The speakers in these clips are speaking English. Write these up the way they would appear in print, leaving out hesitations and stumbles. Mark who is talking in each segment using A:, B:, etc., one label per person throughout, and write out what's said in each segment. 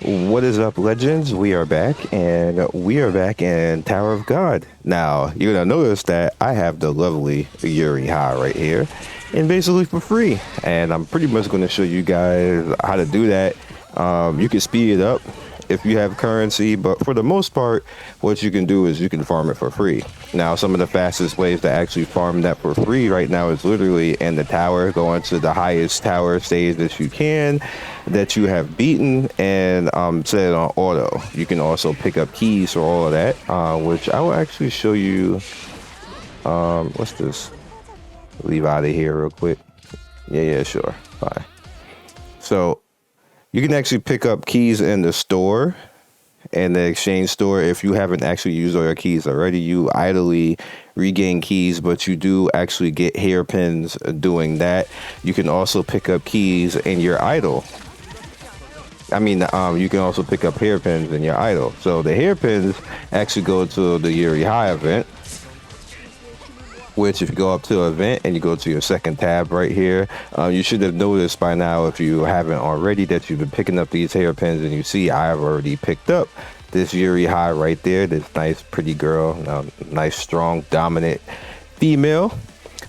A: What is up, legends? We are back, and we are back in Tower of God. Now, you're gonna notice that I have the lovely Yuri Ha right here, and basically for free. And I'm pretty much gonna show you guys how to do that. You can speed it up if you have currency, but for the most part, what you can do is you can farm it for free. Now, some of the fastest ways to actually farm that for free right now is literally in the tower, going to the highest tower stage that you can, that you have beaten, and set it on auto. You can also pick up keys for all of that, which I will actually show you. What's this? Leave out of here real quick. Yeah, sure, fine. So you can actually pick up keys in the store, in the exchange store. If you haven't actually used all your keys already, you idly regain keys, but you do actually get hairpins doing that. You can also pick up keys in your idol. You can also pick up hairpins in your idol. So the hairpins actually go to the Yuri Ha event, which if you go up to event and you go to your second tab right here, you should have noticed by now, if you haven't already, that you've been picking up these hairpins, and you see I've already picked up this Yuri Ha right there, this nice pretty girl, nice strong dominant female.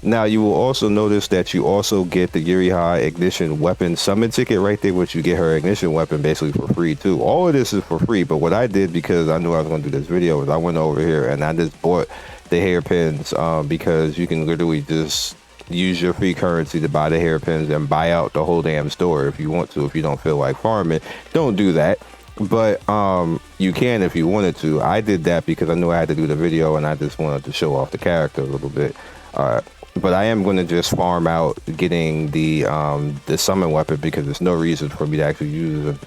A: Now you will also notice that you also get the Yuri Ha ignition weapon summon ticket right there, which you get her ignition weapon basically for free too. All of this is for free, but what I did, because I knew I was going to do this video, was I went over here and I just bought the hairpins, because you can literally just use your free currency to buy the hairpins and buy out the whole damn store if you want to. If you don't feel like farming, don't do that, but you can if you wanted to. I did that because I knew I had to do the video and I just wanted to show off the character a little bit. But I am going to just farm out getting the summon weapon, because there's no reason for me to actually use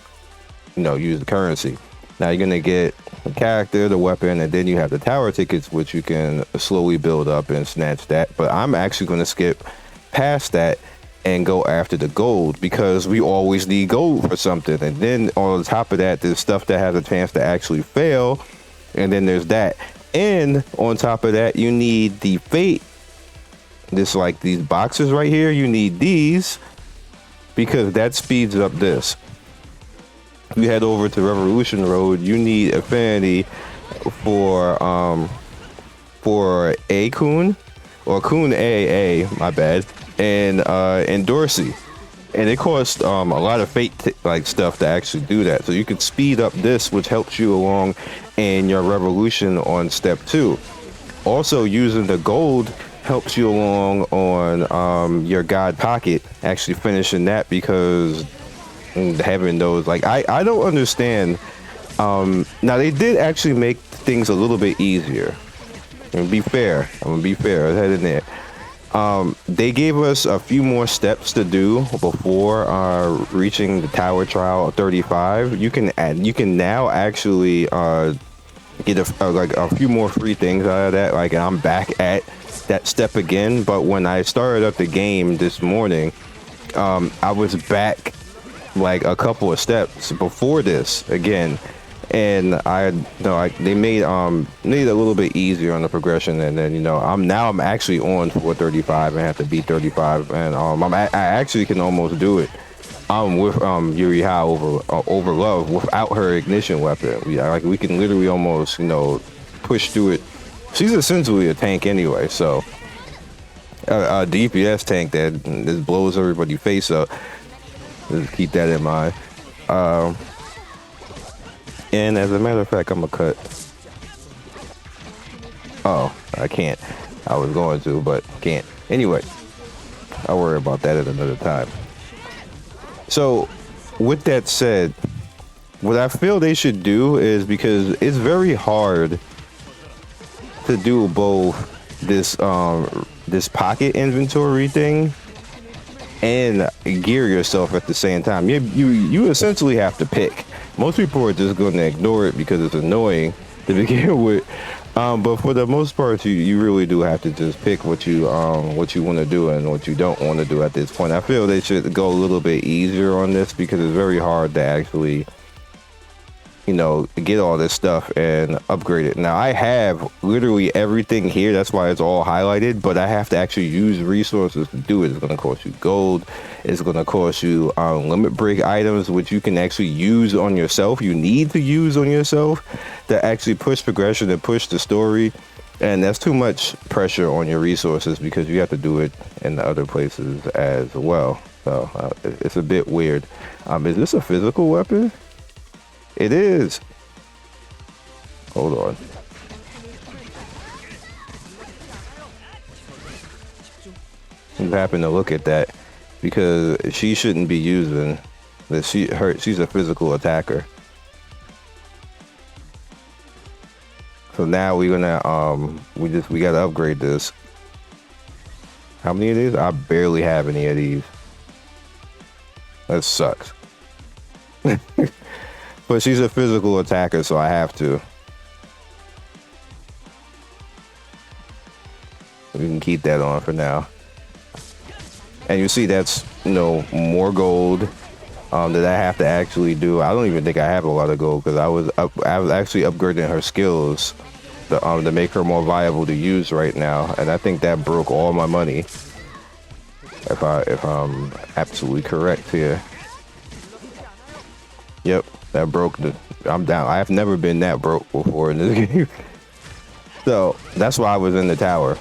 A: the currency. Now you're going to get the character, the weapon, and then you have the tower tickets, which you can slowly build up and snatch that. But I'm actually going to skip past that and go after the gold, because we always need gold for something. And then on top of that, there's stuff that has a chance to actually fail. And then there's that. And on top of that, you need the fate. This, like these boxes right here, you need these, because that speeds up this. If you head over to Revolution Road, you need affinity for A-Kun, or Kun A, my bad, and Dorsey. And it costs a lot of fate stuff to actually do that. So you can speed up this, which helps you along in your revolution on step 2. Also, using the gold helps you along on your God Pocket, actually finishing that, because having those, I don't understand. Now they did actually make things a little bit easier. I'm gonna be fair. Let's head in there. They gave us a few more steps to do before reaching the Tower Trial 35. You can now actually get a few more free things out of that. And I'm back at that step again. But when I started up the game this morning, I was back a couple of steps before this again, and they made it a little bit easier on the progression. And then I'm actually on for 35 and have to beat 35, and I actually can almost do it with Yuri Ha over Love without her ignition weapon. We can literally almost push through it. She's essentially a tank anyway, so a DPS tank that just blows everybody's face up. Just keep that in mind. And as a matter of fact, I'm gonna cut. Oh, I can't. I was going to, but can't. Anyway, I'll worry about that at another time. So, with that said, what I feel they should do is, because it's very hard to do both this pocket inventory thing and gear yourself at the same time. You essentially have to pick. Most people are just going to ignore it because it's annoying to begin with. But for the most part, you really do have to just pick what you want to do and what you don't want to do at this point. I feel they should go a little bit easier on this, because it's very hard to actually you know, get all this stuff and upgrade it. Now I have literally everything here, that's why it's all highlighted, but I have to actually use resources to do it. It's going to cost you gold, it's going to cost you limit break items, which you can actually use on yourself, you need to use on yourself to actually push progression and push the story. And that's too much pressure on your resources because you have to do it in the other places as well. So it's a bit weird. Is this a physical weapon? It is. Hold on. You happen to look at that because she shouldn't be using this. She's a physical attacker. So now we're gonna we gotta upgrade this. How many of these? I barely have any of these. That sucks. But she's a physical attacker, so I have to. We can keep that on for now. And you see that's, you know, more gold that I have to actually do. I don't even think I have a lot of gold because I was actually upgrading her skills to make her more viable to use right now. And I think that broke all my money. If I'm absolutely correct here. Yep. That broke I'm down. I have never been that broke before in this game. So that's why I was in the tower.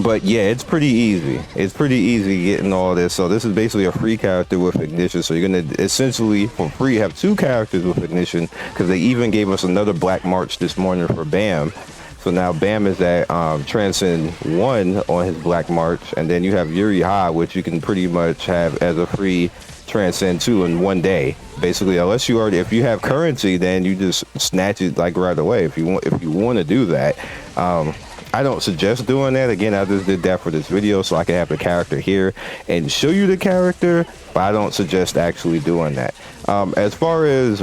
A: But yeah, it's pretty easy. It's pretty easy getting all this. So this is basically a free character with ignition. So you're going to essentially for free have 2 characters with ignition because they even gave us another Black March this morning for Bam. So now Bam is at Transcend 1 on his Black March. And then you have Yuri Ha, which you can pretty much have as a free Transcend 2 in one day. Basically, unless you already, if you have currency, then you just snatch it like right away. If you want to do that. I don't suggest doing that. Again, I just did that for this video so I can have the character here and show you the character, but I don't suggest actually doing that. As far as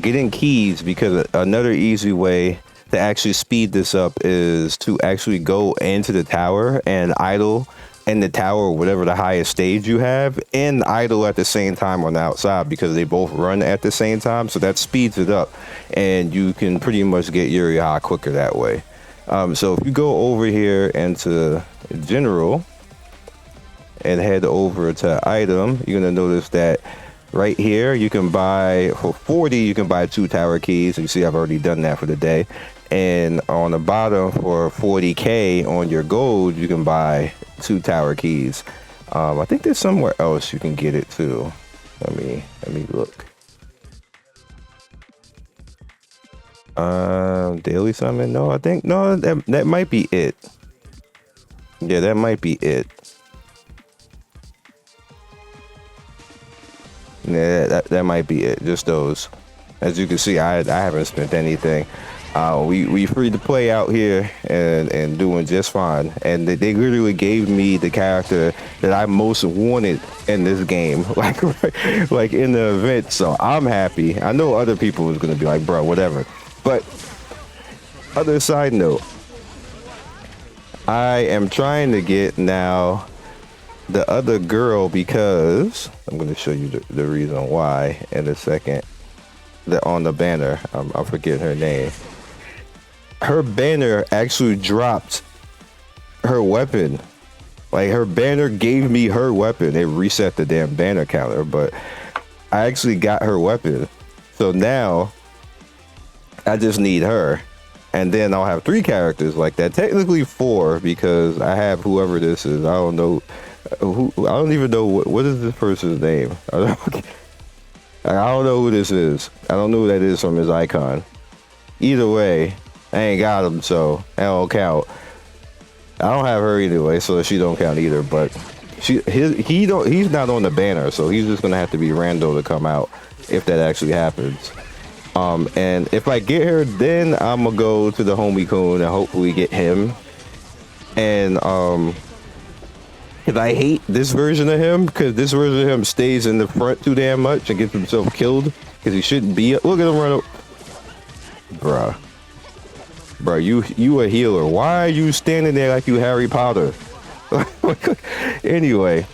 A: getting keys, because another easy way to actually speed this up is to actually go into the tower and idle in the tower, whatever the highest stage you have, and idle at the same time on the outside because they both run at the same time. So that speeds it up and you can pretty much get Yuri Ha quicker that way. So if you go over here into general and head over to item, you're gonna notice that right here you can buy for 40, you can buy 2 tower keys. You see I've already done that for the day. And on the bottom for 40k on your gold, you can buy 2 tower keys. I think there's somewhere else you can get it too. Let me look. Daily summon? No, I think no. That might be it. Yeah, that might be it. Yeah, that might be it. Just those. As you can see, I haven't spent anything. We free to play out here and doing just fine. And they literally gave me the character that I most wanted in this game, like in the event. So I'm happy. I know other people was gonna be like, bro, whatever. But other side note, I am trying to get now the other girl because I'm gonna show you the reason why in a second. On the banner, I forget her name. Her banner actually dropped her weapon. Like her banner gave me her weapon. It reset the damn banner counter, but I actually got her weapon. So now I just need her. And then I'll have 3 characters like that. Technically 4 because I have whoever this is. I don't know who. I don't even know what is this person's name. I don't know who this is. I don't know who that is from his icon. Either way, I ain't got him, so I don't count. I don't have her anyway, so she don't count either. But he's not on the banner, so he's just gonna have to be rando to come out if that actually happens. And if I get her, then I'm gonna go to the homie coon and hopefully get him. And because I hate this version of him, because this version of him stays in the front too damn much and gets himself killed because he shouldn't be. Look at him run up, bruh, you a healer. Why are you standing there like you Harry Potter? Anyway,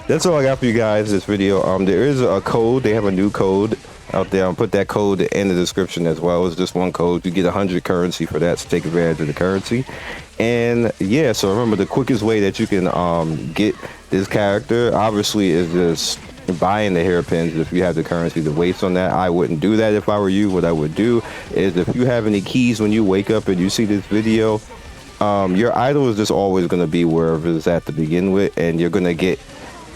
A: that's all I got for you guys this video. There is a code. They have a new code out there. I'll put that code in the description as well. It's just one code. You get 100 currency for that, so take advantage of the currency. And yeah, so remember, the quickest way that you can get this character obviously is just buying the hairpins if you have the currency to waste on that. I wouldn't do that if I were you. What I would do is, if you have any keys when you wake up and you see this video, your idol is just always going to be wherever it's at to begin with, and you're going to get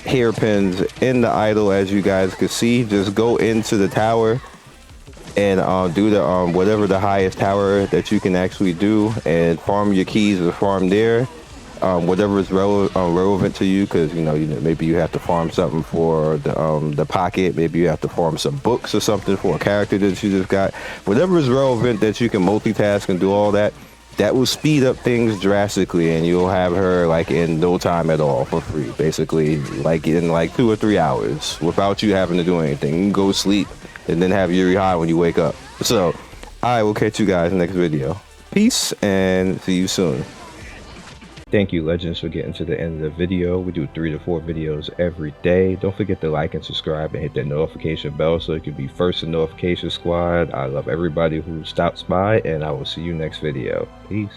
A: hairpins in the idol. As you guys can see, just go into the tower and do the whatever the highest tower that you can actually do, and farm your keys or farm there, whatever is relevant to you, because you know maybe you have to farm something for the pocket, maybe you have to farm some books or something for a character that you just got. Whatever is relevant that you can multitask and do all that, that will speed up things drastically, and you'll have her like in no time at all for free, basically, like in like 2 or 3 hours without you having to do anything. You can go sleep and then have Yuri Ha when you wake up. So I will catch you guys next video. Peace, and see you soon. Thank you, Legends, for getting to the end of the video. We do 3 to 4 videos every day. Don't forget to like and subscribe and hit that notification bell so you can be first in notification squad. I love everybody who stops by, and I will see you next video. Peace.